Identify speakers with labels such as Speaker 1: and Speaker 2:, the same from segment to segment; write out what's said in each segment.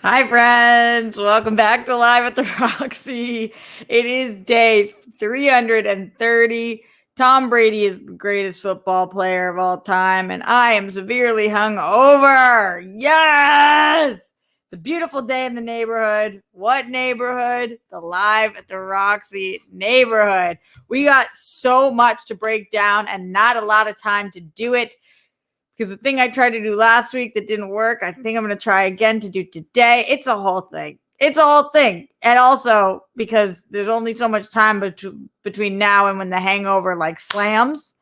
Speaker 1: Hi, friends. Welcome back to Live at the Roxy. It is day 330. Tom Brady is the greatest football player of all time, and I am severely hungover. Yes! It's a beautiful day in the neighborhood. What neighborhood? The Live at the Roxy neighborhood. We got so much to break down and not a lot of time to do it. Because the thing I tried to do last week that didn't work, I think I'm going to try again to do today. It's a whole thing. It's a whole thing. And also because there's only so much time between now and when the hangover like slams.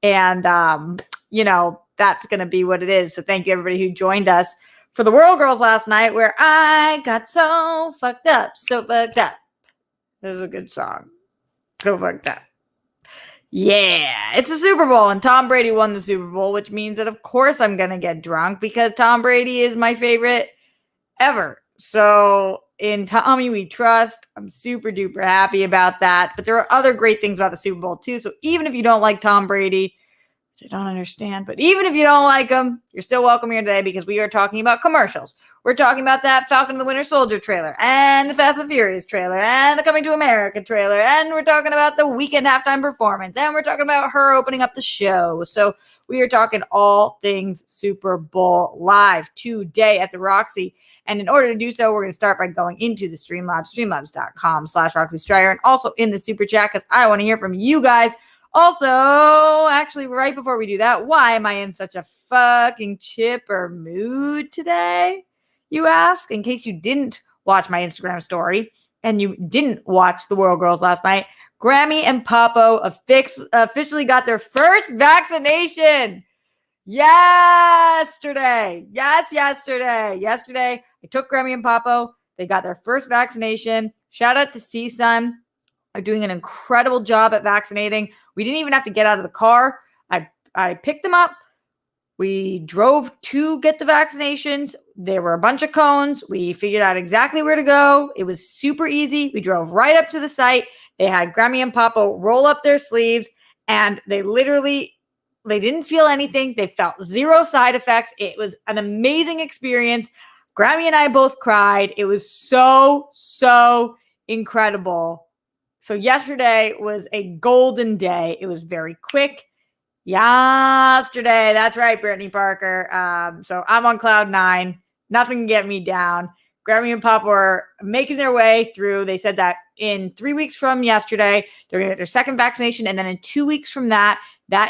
Speaker 1: And, that's going to be what it is. So thank you everybody who joined us for the World Girls last night where I got so fucked up. This is a good song. So fucked up. Yeah, it's the Super Bowl, and Tom Brady won the Super Bowl, which means that, of course, I'm going to get drunk because Tom Brady is my favorite ever. So in Tommy we trust. I'm super duper happy about that. But there are other great things about the Super Bowl, too. So even if you don't like Tom Brady, which I don't understand, but even if you don't like him, you're still welcome here today because we are talking about commercials. We're talking about that Falcon and the Winter Soldier trailer and the Fast and the Furious trailer and the Coming to America trailer. And we're talking about the Weekend halftime performance. And we're talking about her opening up the show. So we are talking all things Super Bowl live today at the Roxy. And in order to do so, we're going to start by going into the Streamlabs, streamlabs.com/Roxy Stryer, and also in the Super Chat because I want to hear from you guys. Also, actually, right before we do that, why am I in such a fucking chipper mood today? You ask, in case you didn't watch my Instagram story and you didn't watch the World Girls last night, Grammy and Papo officially got their first vaccination yesterday. Yesterday, I took Grammy and Papo. They got their first vaccination. Shout out to CSUN. Are doing an incredible job at vaccinating. We didn't even have to get out of the car. I picked them up. We drove to get the vaccinations. There were a bunch of cones. We figured out exactly where to go. It was super easy. We drove right up to the site. They had Grammy and Papo roll up their sleeves, and they didn't feel anything. They felt zero side effects. It was an amazing experience. Grammy and I both cried. It was so, so incredible. So yesterday was a golden day. It was very quick. Yesterday, that's right, Brittany Parker. So I'm on cloud 9. Nothing can get me down. Grammy and Pop were making their way through. They said that in 3 weeks from yesterday, they're going to get their second vaccination. And then in 2 weeks from that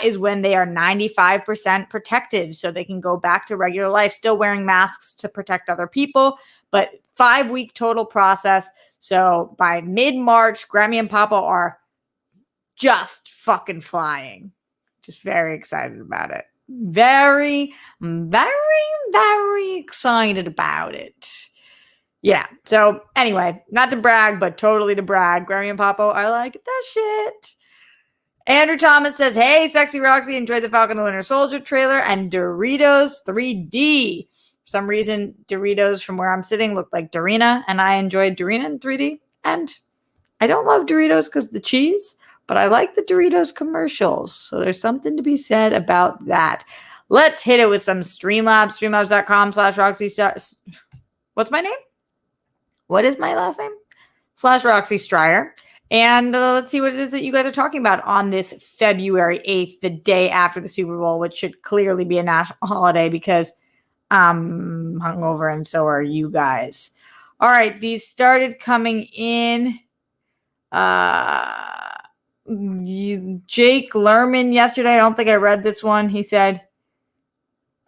Speaker 1: is when they are 95% protected. So they can go back to regular life, still wearing masks to protect other people, but 5-week total process. So by mid-March, Grammy and Papa are just fucking flying. Just very excited about it. Very, very, very excited about it. Yeah. So anyway, not to brag, but totally to brag. Grammy and Papo are like, that shit. Andrew Thomas says, hey, Sexy Roxy, enjoyed the Falcon and the Winter Soldier trailer and Doritos 3D. For some reason, Doritos from where I'm sitting look like Dorina, and I enjoyed Dorina in 3D. And I don't love Doritos because of the cheese, but I like the Doritos commercials. So there's something to be said about that. Let's hit it with some Streamlabs, streamlabs.com/Roxy. What's my name? What is my last name? /Roxy Stryer. And let's see what it is that you guys are talking about on this February 8th, the day after the Super Bowl, which should clearly be a national holiday because I'm hungover and so are you guys. All right, these started coming in. Jake Lerman yesterday. I don't think I read this one. He said,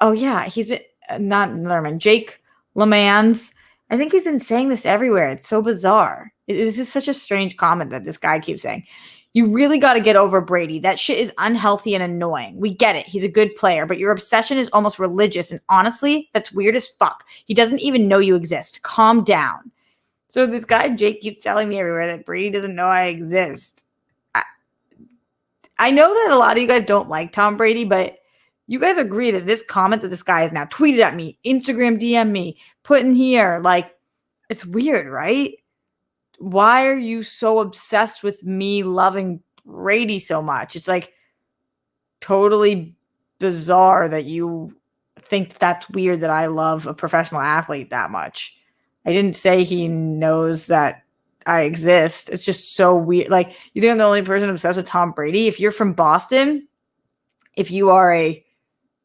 Speaker 1: oh yeah, he's been, not Lerman, Jake Lemans. I think he's been saying this everywhere. It's so bizarre. This is such a strange comment that this guy keeps saying. You really got to get over Brady. That shit is unhealthy and annoying. We get it. He's a good player, but your obsession is almost religious. And honestly, that's weird as fuck. He doesn't even know you exist. Calm down. So this guy, Jake, keeps telling me everywhere that Brady doesn't know I exist. I know that a lot of you guys don't like Tom Brady, but you guys agree that this comment that this guy has now tweeted at me, Instagram DM me, put in here, like, it's weird, right? Why are you so obsessed with me loving Brady so much? It's like totally bizarre that you think that's weird that I love a professional athlete that much. I didn't say he knows that I exist. It's just so weird. Like, you think I'm the only person obsessed with Tom Brady? If you're from Boston, if you are a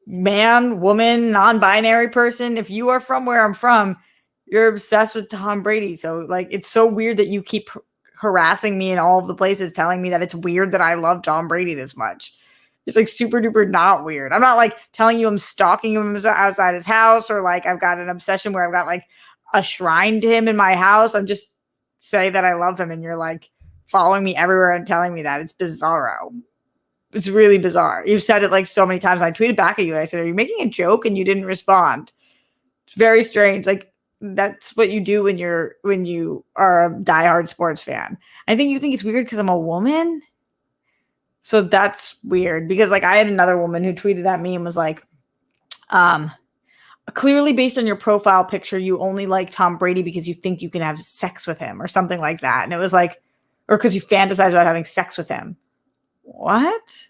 Speaker 1: man, woman, non-binary person, if you are from where I'm from, you're obsessed with Tom Brady. So, like, it's so weird that you keep harassing me in all of the places telling me that it's weird that I love Tom Brady this much. It's like super duper not weird. I'm not like telling you I'm stalking him outside his house, or like I've got an obsession where I've got like a shrine to him in my house. I'm just saying that I love him, and you're like following me everywhere and telling me that. It's bizarro. It's really bizarre. You've said it like so many times. I tweeted back at you and I said, "Are you making a joke?" And you didn't respond. It's very strange. Like, that's what you do when you are a diehard sports fan. I think you think it's weird because I'm a woman. So that's weird, because like I had another woman who tweeted at me and was like, clearly based on your profile picture, you only like Tom Brady because you think you can have sex with him or something like that. And it was like, or because you fantasize about having sex with him. What?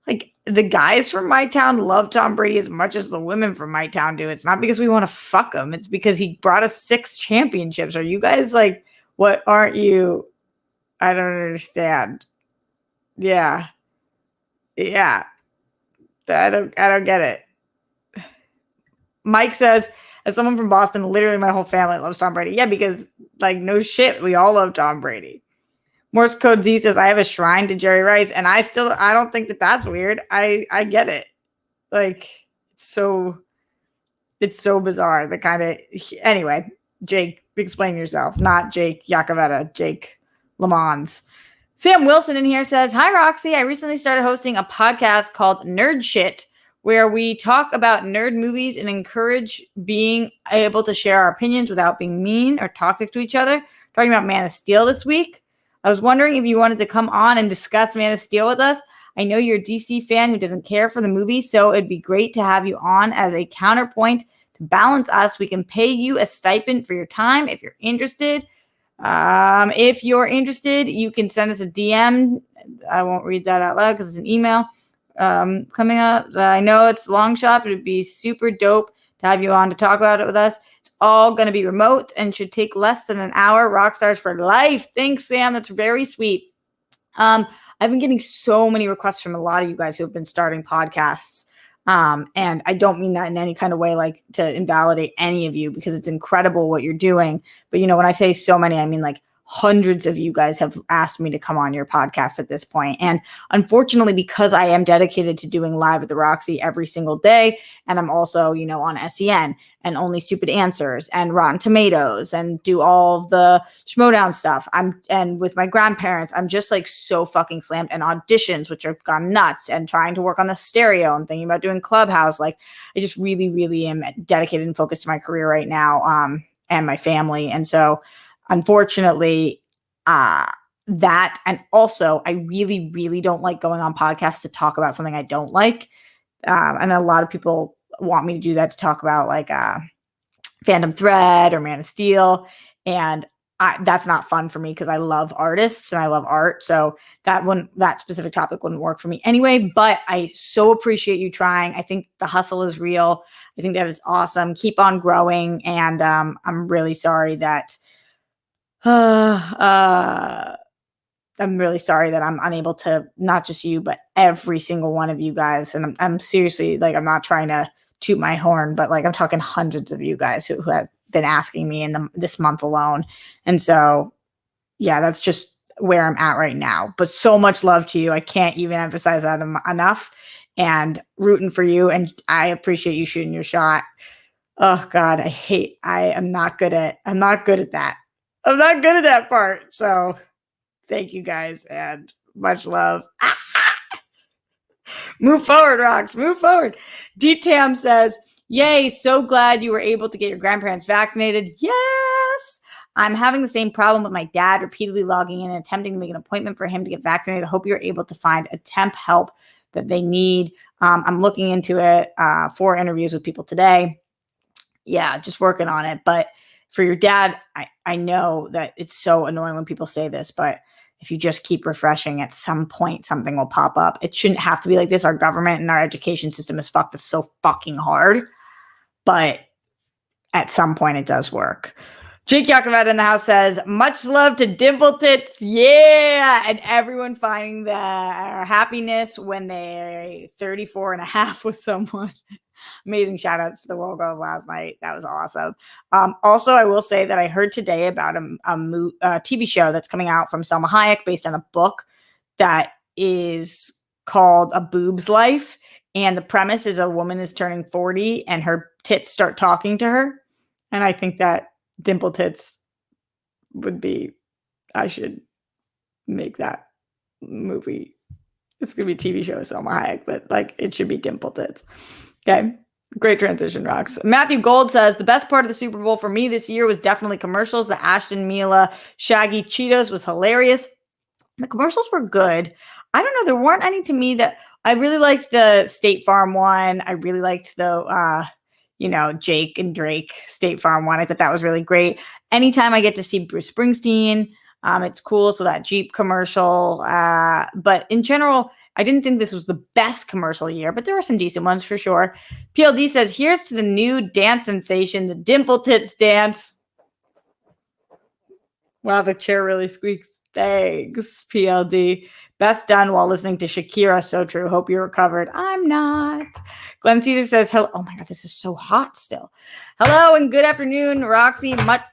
Speaker 1: Like, the guys from my town love Tom Brady as much as the women from my town do. It's not because we want to fuck him. It's because he brought us 6 championships. Are you guys like, what aren't you? I don't understand. Yeah. I don't get it. Mike says, as someone from Boston, literally my whole family loves Tom Brady. Yeah, because like, no shit, we all love Tom Brady. Morse Code Z says, I have a shrine to Jerry Rice, and I don't think that that's weird. I get it. Like, it's so bizarre. The kind of, anyway, Jake, explain yourself. Not Jake Iacovetta, Jake Lamons. Sam Wilson in here says, hi, Roxy. I recently started hosting a podcast called Nerd Shit, where we talk about nerd movies and encourage being able to share our opinions without being mean or toxic to each other. Talking about Man of Steel this week. I was wondering if you wanted to come on and discuss Man of Steel with us. I know you're a DC fan who doesn't care for the movie, so it'd be great to have you on as a counterpoint to balance us. We can pay you a stipend for your time if you're interested. If you're interested, you can send us a DM. I won't read that out loud because it's an email coming up. I know it's a long shot, but it'd be super dope to have you on to talk about it with us. It's all going to be remote and should take less than an hour. Rockstars for life. Thanks, Sam. That's very sweet. I've been getting so many requests from a lot of you guys who have been starting podcasts. And I don't mean that in any kind of way, like to invalidate any of you, because it's incredible what you're doing. But, you know, when I say so many, I mean like hundreds of you guys have asked me to come on your podcast at this point. And unfortunately, because I am dedicated to doing Live at the Roxy every single day, and I'm also, you know, on SEN and Only Stupid Answers and Rotten Tomatoes and do all of the Schmodown stuff. And with my grandparents, I'm just like so fucking slammed, and auditions, which have gone nuts, and trying to work on the stereo and thinking about doing Clubhouse. Like, I just really, really am dedicated and focused to my career right now, and my family. And so, unfortunately, that, and also I really, really don't like going on podcasts to talk about something I don't like. And a lot of people want me to do that, to talk about like Phantom Thread or Man of Steel. And that's not fun for me because I love artists and I love art. So that specific topic wouldn't work for me anyway. But I so appreciate you trying. I think the hustle is real. I think that is awesome. Keep on growing. And I'm really sorry that I'm really sorry that I'm unable to, not just you, but every single one of you guys. And I'm seriously, like, I'm not trying to toot my horn, but like, I'm talking hundreds of you guys who have been asking me in this month alone. And so, yeah, that's just where I'm at right now. But so much love to you. I can't even emphasize that enough. And rooting for you. And I appreciate you shooting your shot. Oh God, I'm not good at that. I'm not good at that part. So thank you guys, and much love. Move forward, Rocks. Move forward. D-Tam says, yay, so glad you were able to get your grandparents vaccinated. Yes. I'm having the same problem with my dad repeatedly logging in and attempting to make an appointment for him to get vaccinated. I hope you're able to find a temp help that they need. I'm looking into it, 4 interviews with people today. Yeah, just working on it. But for your dad, I know that it's so annoying when people say this, but if you just keep refreshing, at some point something will pop up. It shouldn't have to be like this. Our government and our education system has fucked us so fucking hard, but at some point it does work. Jake Yakovet in the house says, much love to Dimple Tits. Yeah. And everyone finding the happiness when they're 34 and a half with someone. Amazing shout outs to the World Girls last night. That was awesome. Also, I will say that I heard today about a TV show that's coming out from Selma Hayek based on a book that is called A Boob's Life. And the premise is a woman is turning 40 and her tits start talking to her. And I think that Dimple Tits would be, I should make that movie. It's going to be a TV show with Selma Hayek, but like it should be Dimple Tits. Okay. Great transition, Rocks. Matthew Gold says, the best part of the Super Bowl for me this year was definitely commercials. The Ashton Mila Shaggy Cheetos was hilarious. The commercials were good. I don't know. There weren't any to me that I really liked. The State Farm one. I really liked the, Jake and Drake State Farm one. I thought that was really great. Anytime I get to see Bruce Springsteen, it's cool. So that Jeep commercial. But in general, I didn't think this was the best commercial year, but there were some decent ones for sure. PLD says, here's to the new dance sensation, the Dimple Tits dance. Wow, the chair really squeaks. Thanks, PLD. Best done while listening to Shakira. So true. Hope you're recovered. I'm not. Glenn Caesar says, hello. Oh my God, this is so hot still. Hello and good afternoon, Roxy. I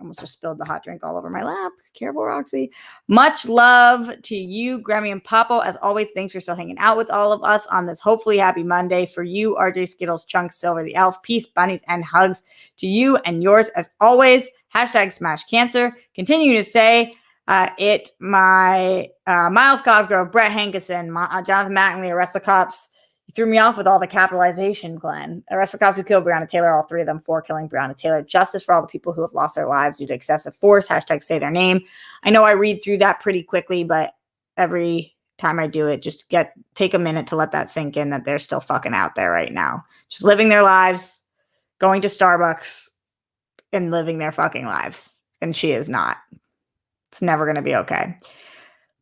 Speaker 1: almost just spilled the hot drink all over my lap. Careful, Roxy. Much love to you, Grammy and Papo. As always, thanks for still hanging out with all of us on this hopefully happy Monday. For you, RJ Skittles, Chunks, Silver the Elf, peace, bunnies, and hugs to you and yours as always. Hashtag smash cancer. Continue to say my Miles Cosgrove, Brett Hankinson, Jonathan McNally, Arrest the Cops. You threw me off with all the capitalization, Glenn. Arrest the cops who killed Breonna Taylor, all 3 of them for killing Breonna Taylor. Justice for all the people who have lost their lives due to excessive force. Hashtag say their name. I know I read through that pretty quickly, but every time I do it, just take a minute to let that sink in that they're still fucking out there right now. Just living their lives, going to Starbucks, and living their fucking lives. And she is not. It's never going to be okay.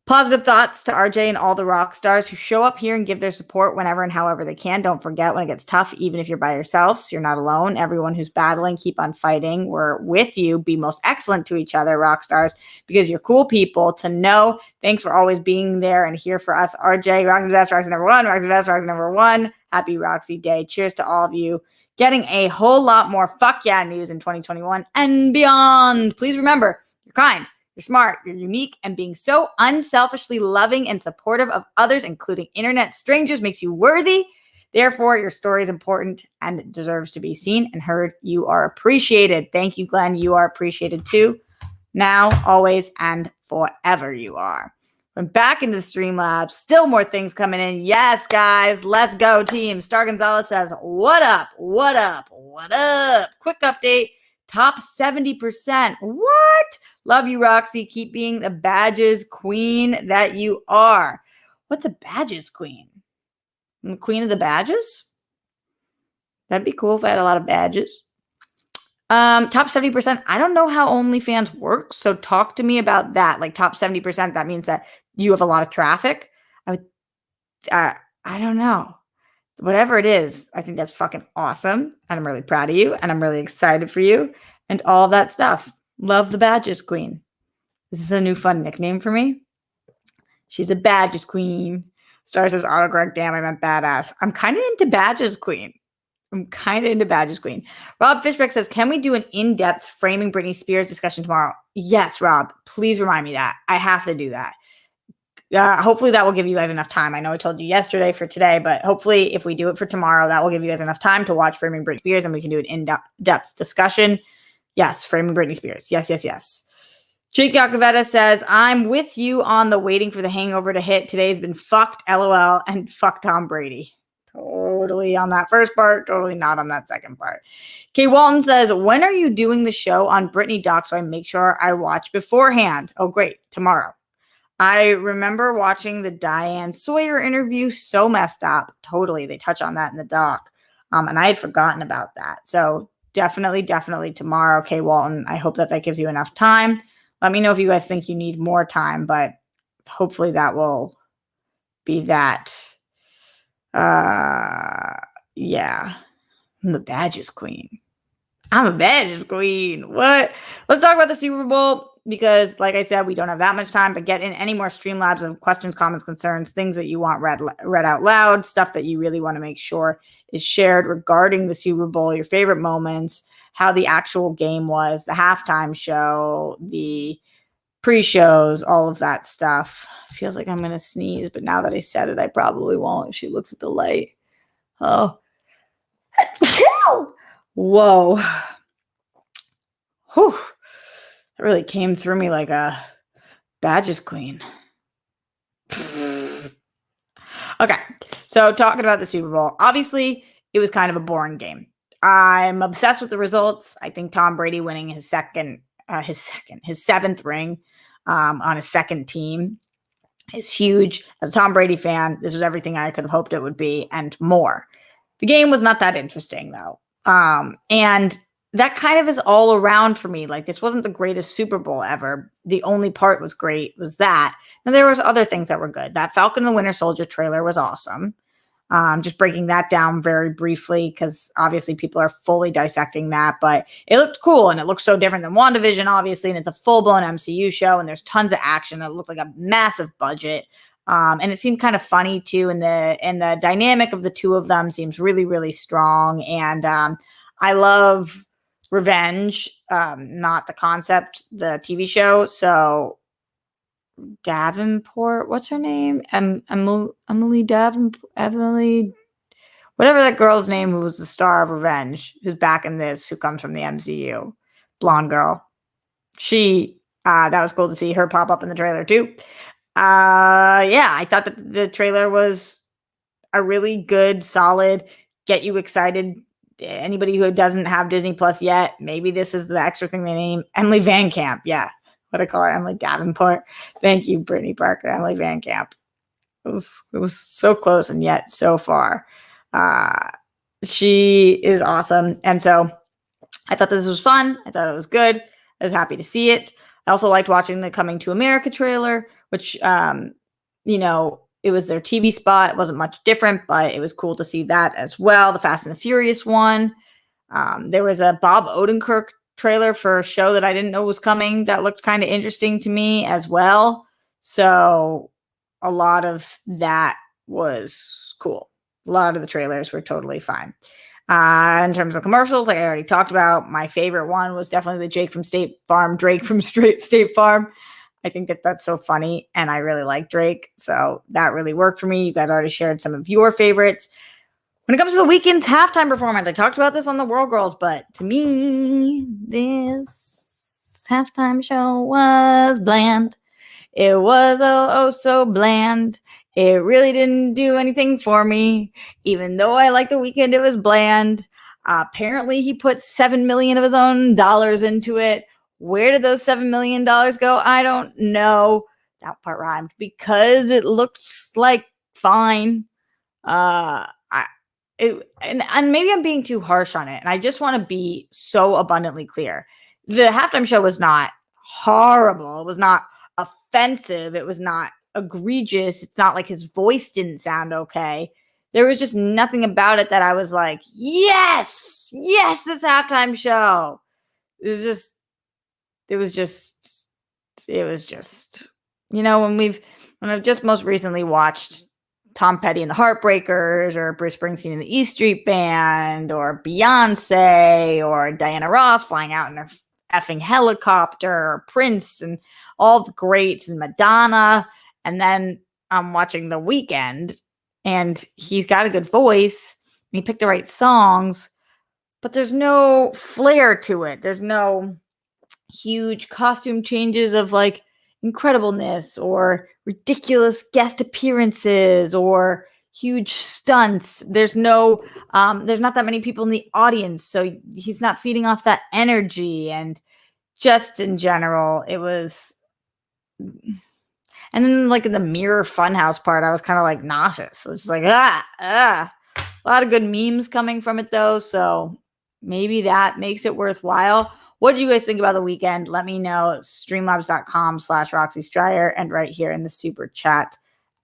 Speaker 1: Positive thoughts to RJ and all the rock stars who show up here and give their support whenever and however they can. Don't forget, when it gets tough, even if you're by yourselves, you're not alone. Everyone who's battling, keep on fighting. We're with you. Be most excellent to each other, rock stars, because you're cool people to know. Thanks for always being there and here for us. RJ, Roxy's best, Roxy number 1, Roxy's best, Roxy number 1. Happy Roxy Day. Cheers to all of you. Getting a whole lot more fuck yeah news in 2021 and beyond. Please remember, you're kind. You're smart, you're unique, and being so unselfishly loving and supportive of others, including internet strangers, makes you worthy. Therefore, your story is important and it deserves to be seen and heard. You are appreciated. Thank you, Glenn. You are appreciated too. Now, always, and forever you are. We're back into the Streamlabs. Still more things coming in. Yes, guys. Let's go, team. Star Gonzalez says, what up? What up? What up? Quick update. Top 70%. What? Love you, Roxy. Keep being the badges queen that you are. What's a badges queen? I'm the queen of the badges? That'd be cool if I had a lot of badges. Top 70%. I don't know how OnlyFans works, so talk to me about that. Like top 70%, that means that you have a lot of traffic. I don't know. Whatever it is, I think that's fucking awesome. And I'm really proud of you. And I'm really excited for you. And all that stuff. Love the badges queen. This is a new fun nickname for me. She's a badges queen. Star says autocorrect. Damn, I meant badass. I'm kind of into badges queen. Rob Fishbeck says, can we do an in-depth framing Britney Spears discussion tomorrow? Yes, Rob. Please remind me that. I have to do that. Hopefully that will give you guys enough time. I know I told you yesterday for today, but hopefully if we do it for tomorrow, that will give you guys enough time to watch Framing Britney Spears and we can do an in-depth discussion. Yes, Framing Britney Spears. Yes. Jake Yakavetta says, I'm with you on the waiting for the hangover to hit. Today's been fucked, LOL, and fuck Tom Brady. Totally on that first part, totally not on that second part. Kay Walton says, when are you doing the show on Britney Doc so I make sure I watch beforehand? Oh, great. Tomorrow. I remember watching the Diane Sawyer interview, so messed up. Totally. They touch on that in the doc. And I had forgotten about that. So definitely tomorrow, Kay Walton. I hope that gives you enough time. Let me know if you guys think you need more time, but hopefully that will be that. Yeah. I'm the badges queen. I'm a badges queen. What? Let's talk about the Super Bowl because, like I said, we don't have that much time to get in any more Streamlabs of questions, comments, concerns, things that you want read out loud, stuff that you really want to make sure is shared regarding the Super Bowl, your favorite moments, how the actual game was, the halftime show, the pre-shows, all of that stuff. Feels like I'm going to sneeze, but now that I said it, I probably won't if she looks at the light. Oh. Whoa. Whew. That really came through me like a badges queen. Okay, so talking about the Super Bowl. Obviously, it was kind of a boring game. I'm obsessed with the results. I think Tom Brady winning his seventh ring on his second team is huge. As a Tom Brady fan, this was everything I could have hoped it would be and more. The game was not that interesting, though. And that kind of is all around for me. Like, this wasn't the greatest Super Bowl ever. The only part was great was that. And there was other things that were good. That Falcon and the Winter Soldier trailer was awesome. Just breaking that down very briefly because obviously people are fully dissecting that, but it looked cool and it looks so different than WandaVision, obviously, and it's a full-blown MCU show and there's tons of action. It looked like a massive budget. And it seemed kind of funny too, and the dynamic of the two of them seems really, really strong. And I love revenge, not the concept, the TV show. So Davenport, what's her name? Emily Davenport, Emily, whatever that girl's name who was the star of Revenge, who's back in this, who comes from the MCU, blonde girl. She, that was cool to see her pop up in the trailer too. Yeah, I thought that the trailer was a really good, solid, get you excited. Anybody who doesn't have Disney Plus yet, maybe this is the extra thing they name Emily Van Camp. Yeah, what I call her, Emily Davenport. Thank you, Brittany Parker, Emily Van Camp. It was so close and yet so far. She is awesome, and so I thought this was fun. I thought it was good. I was happy to see it. I also liked watching the Coming to America trailer, which, it was their TV spot. It wasn't much different, but it was cool to see that as well. The Fast and the Furious one. There was a Bob Odenkirk trailer for a show that I didn't know was coming that looked kind of interesting to me as well. So a lot of that was cool. A lot of the trailers were totally fine. In terms of commercials, like I already talked about, my favorite one was definitely the Drake from State Farm. I think that's so funny, and I really like Drake, so that really worked for me. You guys already shared some of your favorites. When it comes to the Weeknd's halftime performance, I talked about this on the World Girls, but to me, this halftime show was bland. It was oh so bland. It really didn't do anything for me. Even though I like the Weeknd, it was bland. Apparently, he put $7 million of his own dollars into it. Where did those $7 million go? I don't know. That part rhymed because it looked like fine. And maybe I'm being too harsh on it. And I just want to be so abundantly clear. The halftime show was not horrible. It was not offensive. It was not egregious. It's not like his voice didn't sound okay. There was just nothing about it that I was like, yes, this halftime show. It was just, when I've just most recently watched Tom Petty and the Heartbreakers or Bruce Springsteen and the E Street Band or Beyonce or Diana Ross flying out in a effing helicopter or Prince and all the greats and Madonna. And then I'm watching The Weeknd and he's got a good voice and he picked the right songs, but there's no flair to it. There's no huge costume changes of like incredibleness or ridiculous guest appearances or huge stunts. There's not that many people in the audience, so he's not feeding off that energy. And just in general, it was. And then, like in the mirror funhouse part, I was kind of like nauseous. It's like a lot of good memes coming from it though, so maybe that makes it worthwhile. What do you guys think about the weekend? Let me know. Streamlabs.com/Roxy Stryer and right here in the super chat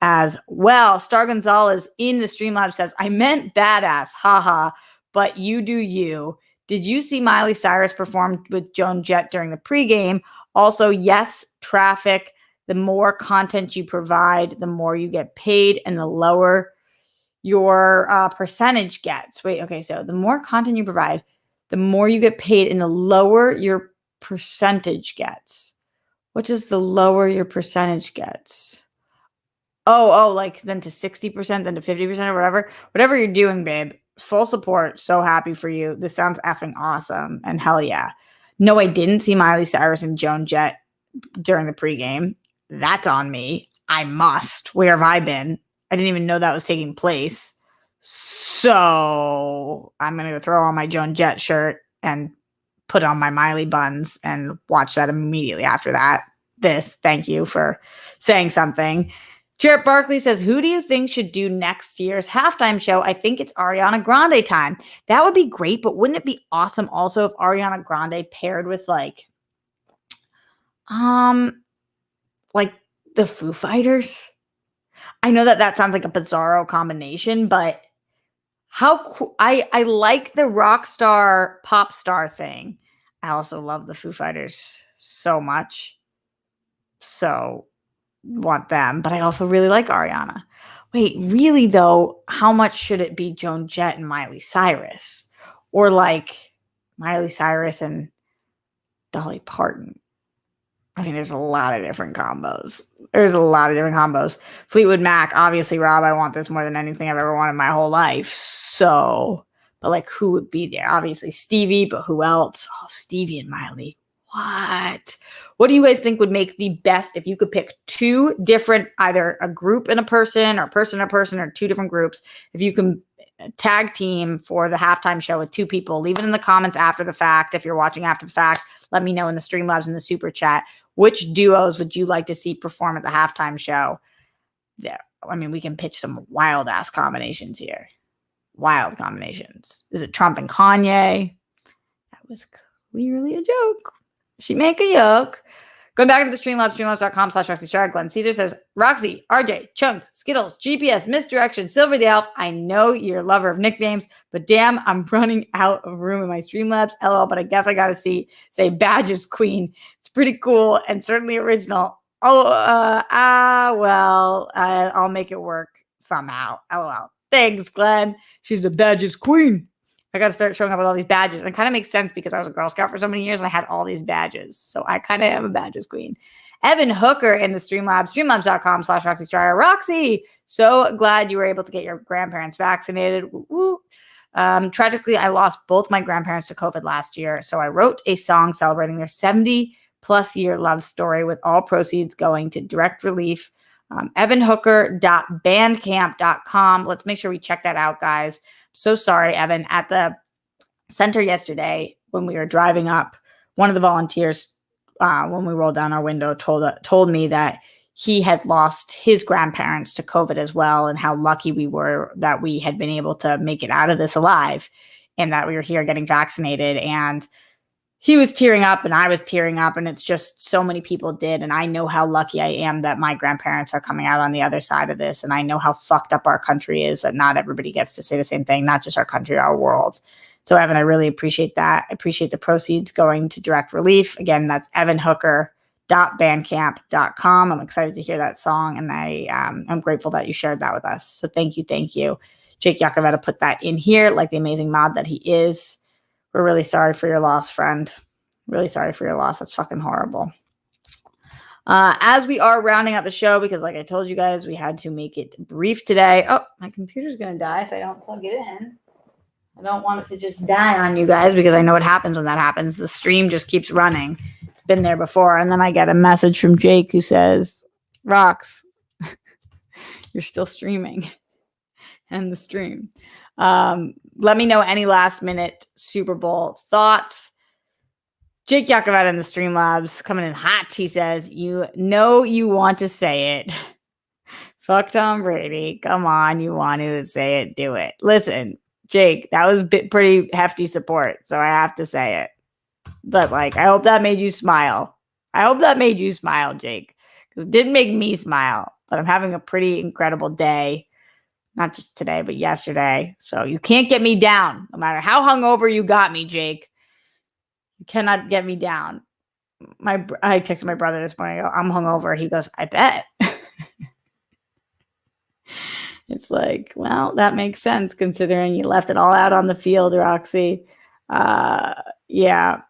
Speaker 1: as well. Star Gonzalez in the Streamlabs says, I meant badass, haha, but you do you. Did you see Miley Cyrus perform with Joan Jett during the pregame? Also, yes, traffic. The more content you provide, the more you get paid and the lower your percentage gets. Wait, okay, so the more content you provide, the more you get paid and the lower your percentage gets. What does the lower your percentage gets? Oh, like then to 60%, then to 50% or whatever. Whatever you're doing, babe, full support. So happy for you. This sounds effing awesome. And hell yeah. No, I didn't see Miley Cyrus and Joan Jett during the pregame. That's on me. I must. Where have I been? I didn't even know that was taking place. So I'm going to go throw on my Joan Jett shirt and put on my Miley buns and watch that immediately after that. Thank you for saying something. Jarrett Barkley says, who do you think should do next year's halftime show? I think it's Ariana Grande time. That would be great, but wouldn't it be awesome also if Ariana Grande paired with like the Foo Fighters? I know that sounds like a bizarro combination, but I like the rock star, pop star thing. I also love the Foo Fighters so much. So want them, but I also really like Ariana. Wait, really though, how much should it be Joan Jett and Miley Cyrus? Or like Miley Cyrus and Dolly Parton? I mean, there's a lot of different combos. Fleetwood Mac, obviously, Rob, I want this more than anything I've ever wanted my whole life. So, but like, who would be there? Obviously Stevie, but who else? Oh, Stevie and Miley. What do you guys think would make the best if you could pick two different, either a group and a person, or person and a person, or two different groups? If you can tag team for the halftime show with two people, leave it in the comments after the fact. If you're watching after the fact, let me know in the Streamlabs and the super chat. Which duos would you like to see perform at the halftime show? Yeah, I mean, we can pitch some wild ass combinations here. Wild combinations. Is it Trump and Kanye? That was clearly a joke. She make a joke. Going back to the Streamlabs, streamlabs.com/Roxy Stryer. Glenn Caesar says, Roxy, RJ, Chunk, Skittles, GPS, Misdirection, Silver the Elf. I know you're a lover of nicknames, but damn, I'm running out of room in my Streamlabs. LOL, but I guess I got to say Badges Queen. It's pretty cool and certainly original. I'll make it work somehow. LOL. Thanks, Glenn. She's the Badges Queen. I got to start showing up with all these badges. And it kind of makes sense because I was a Girl Scout for so many years and I had all these badges. So I kind of am a badges queen. Evan Hooker in the Streamlabs, streamlabs.com/Roxy Stryer. Roxy, so glad you were able to get your grandparents vaccinated. Woo. Tragically, I lost both my grandparents to COVID last year. So I wrote a song celebrating their 70+ year love story with all proceeds going to direct relief. evanhooker.bandcamp.com. Let's make sure we check that out, guys. So sorry, Evan. At the center yesterday, when we were driving up, one of the volunteers, when we rolled down our window, told me that he had lost his grandparents to COVID as well, and how lucky we were that we had been able to make it out of this alive, and that we were here getting vaccinated. And he was tearing up and I was tearing up, and it's just so many people did. And I know how lucky I am that my grandparents are coming out on the other side of this. And I know how fucked up our country is, that not everybody gets to say the same thing, not just our country, our world. So Evan, I really appreciate that. I appreciate the proceeds going to direct relief. Again, that's evanhooker.bandcamp.com. I'm excited to hear that song. And I'm grateful that you shared that with us. So thank you. Jake Yakoveta put that in here like the amazing mod that he is. We're really sorry for your loss, friend. Really sorry for your loss. That's fucking horrible. As we are rounding out the show, because like I told you guys, we had to make it brief today. Oh, my computer's going to die if I don't plug it in. I don't want it to just die on you guys, because I know what happens when that happens. The stream just keeps running. It's been there before. And then I get a message from Jake who says, Rox, you're still streaming. end the stream. Let me know any last minute Super Bowl thoughts. Jake Yakovet in the Streamlabs coming in hot. He says, you know you want to say it. Fuck Tom Brady. Come on, you want to say it, do it. Listen, Jake, that was pretty hefty support, so I have to say it. But like, I hope that made you smile. I hope that made you smile, Jake, because it didn't make me smile. But I'm having a pretty incredible day. Not just today, but yesterday. So you can't get me down. No matter how hungover you got me, Jake. You cannot get me down. I texted my brother this morning. I go, I'm hungover. He goes, I bet. It's like, well, that makes sense considering you left it all out on the field, Roxy. Yeah.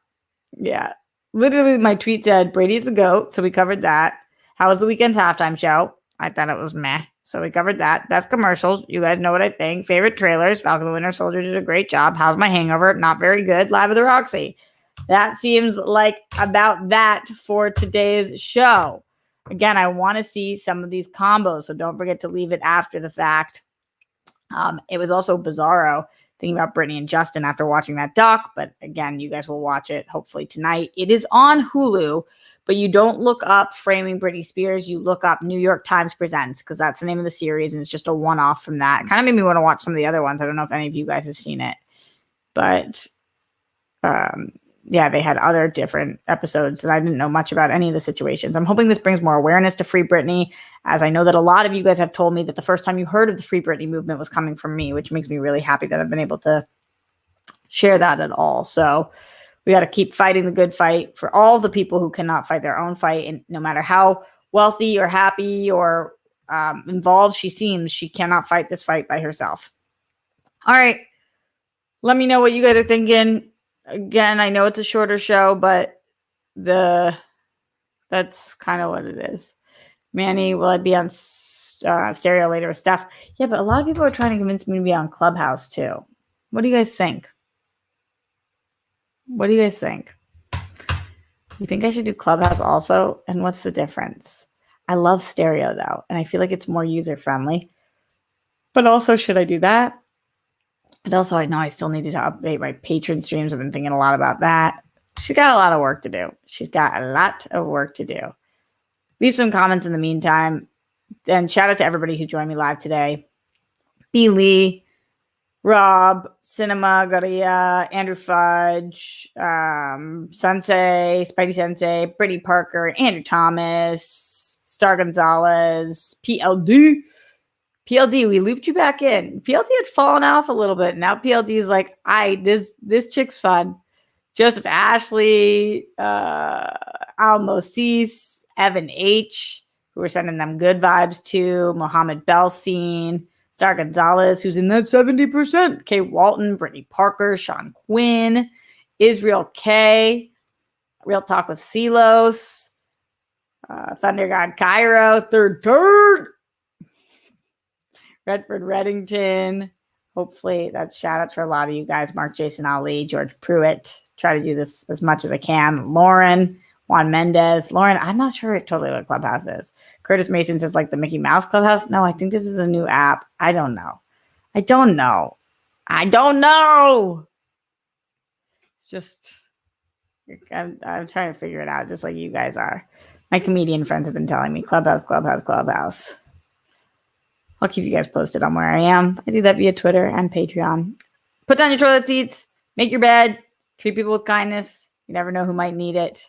Speaker 1: Literally, my tweet said, Brady's the GOAT. So we covered that. How was the weekend's halftime show? I thought it was meh. So we covered that. Best commercials. You guys know what I think. Favorite trailers. Falcon the Winter Soldier did a great job. How's my hangover? Not very good. Live with the Roxy. That seems like about that for today's show. Again, I want to see some of these combos, so don't forget to leave it after the fact. It was also bizarro thinking about Britney and Justin after watching that doc, but again, you guys will watch it hopefully tonight. It is on Hulu, but you don't look up Framing Britney Spears. You look up New York Times Presents because that's the name of the series, and it's just a one-off from that. It kind of made me want to watch some of the other ones. I don't know if any of you guys have seen it, but yeah, they had other different episodes and I didn't know much about any of the situations. I'm hoping this brings more awareness to Free Britney, as I know that a lot of you guys have told me that the first time you heard of the Free Britney movement was coming from me, which makes me really happy that I've been able to share that at all. So we got to keep fighting the good fight for all the people who cannot fight their own fight. And no matter how wealthy or happy or involved she seems, she cannot fight this fight by herself. All right. Let me know what you guys are thinking. Again, I know it's a shorter show, but that's kind of what it is. Manny, will I be on stereo later with Steph? Yeah, but a lot of people are trying to convince me to be on Clubhouse too. What do you guys think? What do you guys think? You think I should do Clubhouse also? And what's the difference? I love stereo though, and I feel like it's more user-friendly. But also, should I do that? And also, I know I still needed to update my patron streams. I've been thinking a lot about that. She's got a lot of work to do. Leave some comments in the meantime. And shout out to everybody who joined me live today. B. Lee, Rob, Cinema, Garia, Andrew Fudge, Sensei, Spidey Sensei, Brittany Parker, Andrew Thomas, Star Gonzalez, PLD, we looped you back in. PLD had fallen off a little bit. Now PLD is like, this chick's fun. Joseph Ashley, Al Moses, Evan H., who are sending them good vibes to, Mohammed Belsin, Star Gonzalez, who's in that 70%, Kay Walton, Brittany Parker, Sean Quinn, Israel K., Real Talk with Silos, Thunder God Cairo, third, Redford Reddington. Hopefully that's shout outs for a lot of you guys. Mark Jason Ali, George Pruitt. Try to do this as much as I can. Lauren, Juan Mendez. Lauren, I'm not sure totally what Clubhouse is. Curtis Mason says like the Mickey Mouse Clubhouse. No, I think this is a new app. I don't know. It's just, I'm trying to figure it out just like you guys are. My comedian friends have been telling me Clubhouse. I'll keep you guys posted on where I am. I do that via Twitter and Patreon. Put down your toilet seats. Make your bed. Treat people with kindness. You never know who might need it.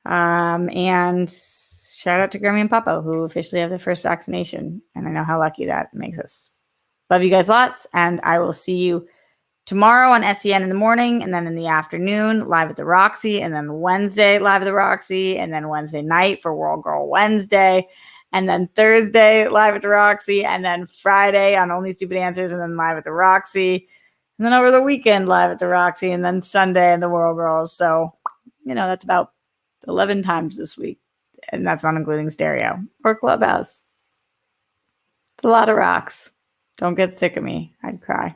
Speaker 1: And shout out to Grammy and Papa, who officially have their first vaccination. And I know how lucky that makes us. Love you guys lots. And I will see you tomorrow on SEN in the morning. And then in the afternoon, live at the Roxy. And then Wednesday, live at the Roxy. And then Wednesday night for World Girl Wednesday. And then Thursday, live at the Roxy. And then Friday on Only Stupid Answers. And then live at the Roxy. And then over the weekend, live at the Roxy. And then Sunday in the World Girls. So, that's about 11 times this week. And that's not including stereo or Clubhouse. It's a lot of rocks. Don't get sick of me. I'd cry.